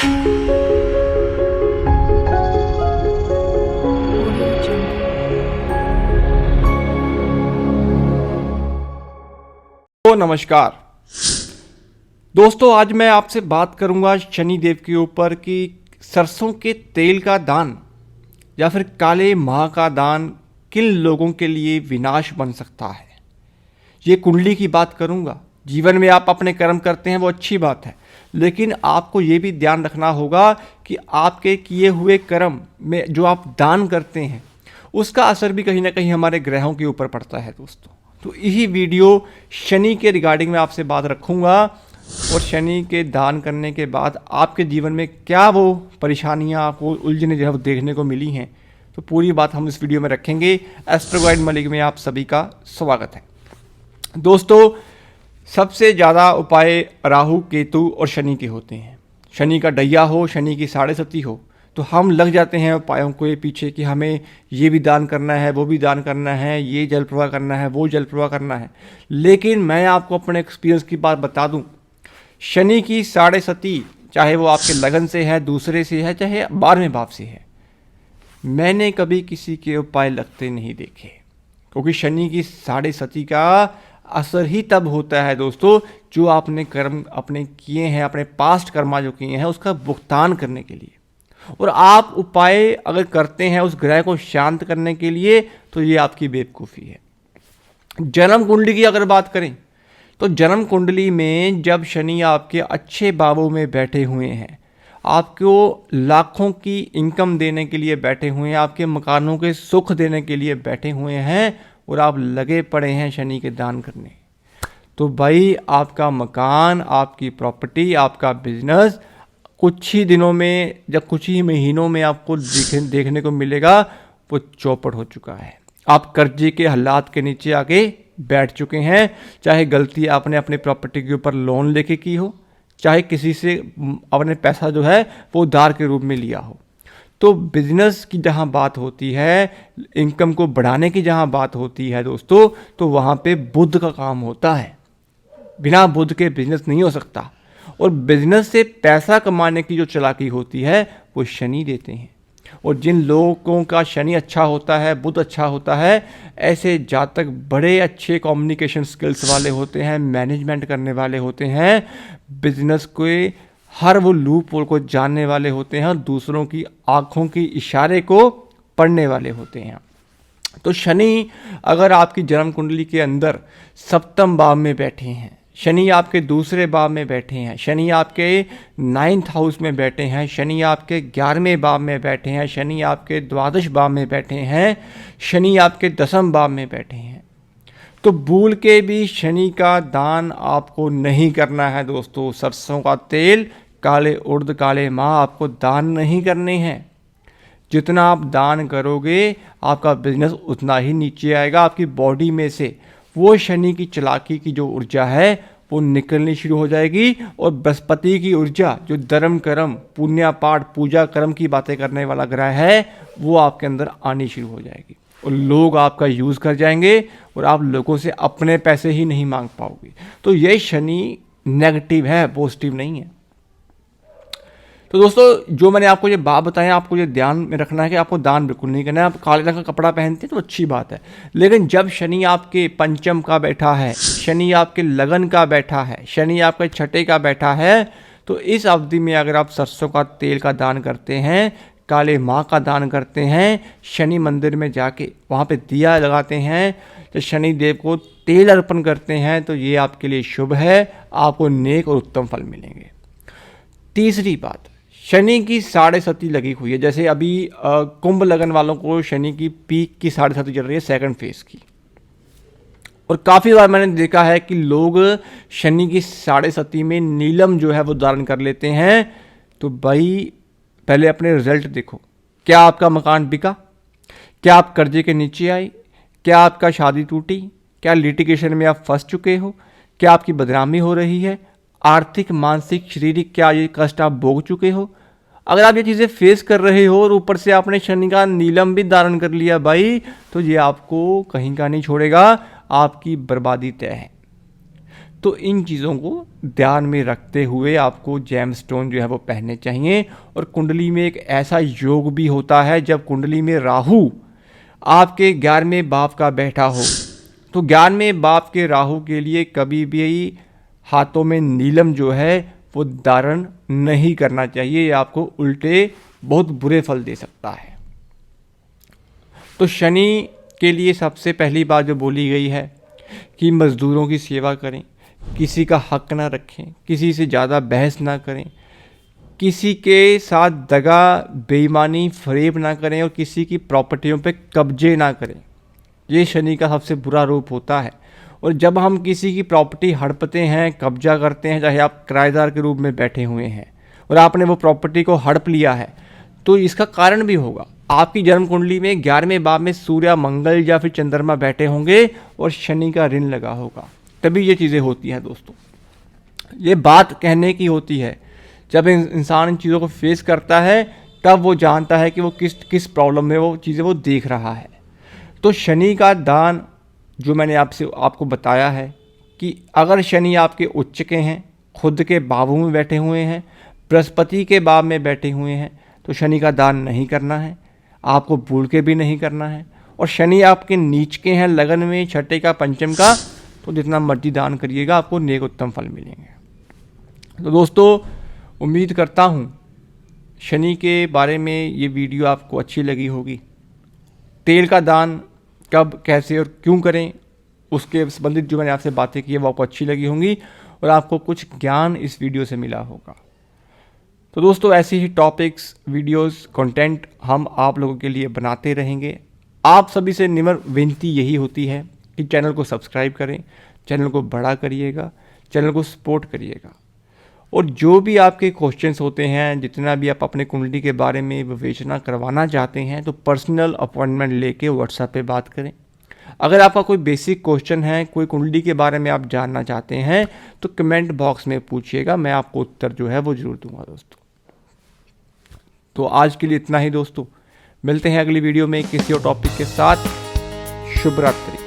तो नमस्कार दोस्तों, आज मैं आपसे बात करूंगा शनि देव के ऊपर कि सरसों के तेल का दान या फिर काले माह का दान किन लोगों के लिए विनाश बन सकता है। ये कुंडली की बात करूंगा। जीवन में आप अपने कर्म करते हैं वो अच्छी बात है, लेकिन आपको ये भी ध्यान रखना होगा कि आपके किए हुए कर्म में जो आप दान करते हैं उसका असर भी कहीं ना कहीं हमारे ग्रहों के ऊपर पड़ता है दोस्तों। तो यही वीडियो शनि के रिगार्डिंग में आपसे बात रखूंगा और शनि के दान करने के बाद आपके जीवन में क्या वो परेशानियां, आपको उलझने जो है वो देखने को मिली हैं, तो पूरी बात हम इस वीडियो में रखेंगे। एस्ट्रो गाइड मलिक में आप सभी का स्वागत है। दोस्तों, सबसे ज़्यादा उपाय राहु, केतु और शनि के होते हैं। शनि का डैया हो, शनि की साढ़े सती हो, तो हम लग जाते हैं उपायों के पीछे कि हमें ये भी दान करना है, वो भी दान करना है, ये जल प्रवाह करना है, वो जल प्रवाह करना है। लेकिन मैं आपको अपने एक्सपीरियंस की बात बता दूं, शनि की साढ़े सती चाहे वो आपके लगन से है, दूसरे से है, चाहे 12वें भाव से है, मैंने कभी किसी के उपाय लगते नहीं देखे। क्योंकि शनि की साढ़े सती का असर ही तब होता है दोस्तों जो आपने कर्म अपने किए हैं, अपने पास्ट कर्मा जो किए हैं उसका भुगतान करने के लिए। और आप उपाय अगर करते हैं उस ग्रह को शांत करने के लिए, तो ये आपकी बेवकूफ़ी है। जन्म कुंडली की अगर बात करें तो जन्म कुंडली में जब शनि आपके अच्छे भावों में बैठे हुए हैं, आपको लाखों की इनकम देने के लिए बैठे हुए हैं, आपके मकानों के सुख देने के लिए बैठे हुए हैं, और आप लगे पड़े हैं शनि के दान करने, तो भाई आपका मकान, आपकी प्रॉपर्टी, आपका बिजनेस कुछ ही दिनों में, जब कुछ ही महीनों में आपको देखने को मिलेगा वो चौपट हो चुका है। आप कर्जे के हालात के नीचे आके बैठ चुके हैं। चाहे गलती आपने अपनी प्रॉपर्टी के ऊपर लोन लेके की हो, चाहे किसी से अपने पैसा जो है वो उधार के रूप में लिया हो। तो बिजनेस की जहाँ बात होती है, इनकम को बढ़ाने की जहाँ बात होती है दोस्तों, तो वहाँ पे बुध का काम होता है। बिना बुध के बिजनेस नहीं हो सकता। और बिजनेस से पैसा कमाने की जो चालाकी होती है वो शनि देते हैं। और जिन लोगों का शनि अच्छा होता है, बुध अच्छा होता है, ऐसे जातक बड़े अच्छे कम्युनिकेशन स्किल्स वाले होते हैं, मैनेजमेंट करने वाले होते हैं, बिजनेस के हर वो लूप होल को जानने वाले होते हैं, दूसरों की आंखों की इशारे को पढ़ने वाले होते हैं। तो शनि अगर आपकी जन्म कुंडली के अंदर सप्तम भाव में बैठे हैं, शनि आपके दूसरे भाव में बैठे हैं, शनि आपके 9th हाउस में बैठे हैं, शनि आपके 11वें भाव में बैठे हैं, शनि आपके द्वादश भाव में बैठे हैं, शनि आपके 10वें भाव में बैठे हैं, तो भूल के भी शनि का दान आपको नहीं करना है दोस्तों। सरसों का तेल, काले उड़द, काले माह आपको दान नहीं करने हैं। जितना आप दान करोगे आपका बिजनेस उतना ही नीचे आएगा। आपकी बॉडी में से वो शनि की चालाकी की जो ऊर्जा है वो निकलनी शुरू हो जाएगी, और बृहस्पति की ऊर्जा जो धर्म कर्म, पुण्य पाठ, पूजा कर्म की बातें करने वाला ग्रह है, वो आपके अंदर आनी शुरू हो जाएगी। और लोग आपका यूज़ कर जाएंगे और आप लोगों से अपने पैसे ही नहीं मांग पाओगे। तो ये शनि नेगेटिव है, पॉजिटिव नहीं है। तो दोस्तों, जो मैंने आपको ये बात बताई, आपको ये ध्यान में रखना है कि आपको दान बिल्कुल नहीं करना है। आप काले रंग का कपड़ा पहनते हैं तो अच्छी बात है, लेकिन जब शनि आपके पंचम का बैठा है, शनि आपके लगन का बैठा है, शनि आपके छठे का बैठा है, तो इस अवधि में अगर आप सरसों का तेल का दान करते हैं, काले माह का दान करते हैं, शनि मंदिर में जाके वहाँ पे दिया लगाते हैं, तो शनि देव को तेल अर्पण करते हैं, तो ये आपके लिए शुभ है, आपको नेक और उत्तम फल मिलेंगे। तीसरी बात, शनि की साढ़े सती लगी हुई है। जैसे अभी कुंभ लगन वालों को शनि की पीक की साढ़े सती चल रही है, सेकंड फेज की। और काफ़ी बार मैंने देखा है कि लोग शनि की साढ़े सती में नीलम जो है वो धारण कर लेते हैं। तो भाई पहले अपने रिजल्ट देखो। क्या आपका मकान बिका? क्या आप कर्जे के नीचे आए? क्या आपका शादी टूटी? क्या लिटिगेशन में आप फंस चुके हो? क्या आपकी बदनामी हो रही है? आर्थिक, मानसिक, शारीरिक क्या ये कष्ट आप भोग चुके हो? अगर आप ये चीज़ें फेस कर रहे हो और ऊपर से आपने शनि का नीलम भी धारण कर लिया भाई, तो ये आपको कहीं का नहीं छोड़ेगा, आपकी बर्बादी तय है। तो इन चीज़ों को ध्यान में रखते हुए आपको जेमस्टोन जो है वो पहनने चाहिए। और कुंडली में एक ऐसा योग भी होता है जब कुंडली में राहु आपके 11वें भाव का बैठा हो, तो 11वें भाव के राहु के लिए कभी भी हाथों में नीलम जो है वो धारण नहीं करना चाहिए, ये आपको उल्टे बहुत बुरे फल दे सकता है। तो शनि के लिए सबसे पहली बात जो बोली गई है कि मज़दूरों की सेवा करें, किसी का हक ना रखें, किसी से ज़्यादा बहस ना करें, किसी के साथ दगा बेईमानी फरेब ना करें और किसी की प्रॉपर्टियों पे कब्जे ना करें। ये शनि का सबसे बुरा रूप होता है। और जब हम किसी की प्रॉपर्टी हड़पते हैं, कब्जा करते हैं, चाहे आप किराएदार के रूप में बैठे हुए हैं और आपने वो प्रॉपर्टी को हड़प लिया है, तो इसका कारण भी होगा आपकी जन्म कुंडली में 11वें भाव में सूर्य, मंगल या फिर चंद्रमा बैठे होंगे और शनि का ऋण लगा होगा, तभी ये चीज़ें होती हैं दोस्तों। ये बात कहने की होती है, जब इंसान इन चीज़ों को फेस करता है तब वो जानता है कि वो किस प्रॉब्लम में वो चीज़ें वो देख रहा है। तो शनि का दान जो मैंने आपको बताया है कि अगर शनि आपके उच्च के हैं, खुद के भावों में बैठे हुए हैं, बृहस्पति के भाव में बैठे हुए हैं, तो शनि का दान नहीं करना है, आपको भूल के भी नहीं करना है। और शनि आपके नीच के हैं, लगन में, छठे का, पंचम का, तो जितना मर्जी दान करिएगा आपको नेक उत्तम फल मिलेंगे। तो दोस्तों उम्मीद करता हूँ शनि के बारे में ये वीडियो आपको अच्छी लगी होगी। तेल का दान कब, कैसे और क्यों करें, उसके संबंधित जो मैंने आपसे बातें की है वो आपको अच्छी लगी होंगी और आपको कुछ ज्ञान इस वीडियो से मिला होगा। तो दोस्तों ऐसे ही टॉपिक्स, वीडियोस, कंटेंट हम आप लोगों के लिए बनाते रहेंगे। आप सभी से निम्र विनती यही होती है कि चैनल को सब्सक्राइब करें, चैनल को बड़ा करिएगा, चैनल को सपोर्ट करिएगा। और जो भी आपके क्वेश्चंस होते हैं, जितना भी आप अपने कुंडली के बारे में विवेचना करवाना चाहते हैं, तो पर्सनल अपॉइंटमेंट लेके व्हाट्सएप पे बात करें। अगर आपका कोई बेसिक क्वेश्चन है, कोई कुंडली के बारे में आप जानना चाहते हैं, तो कमेंट बॉक्स में पूछिएगा, मैं आपको उत्तर जो है वो जरूर दूंगा दोस्तों। तो आज के लिए इतना ही दोस्तों, मिलते हैं अगली वीडियो में किसी और टॉपिक के साथ। शुभ रात्रि।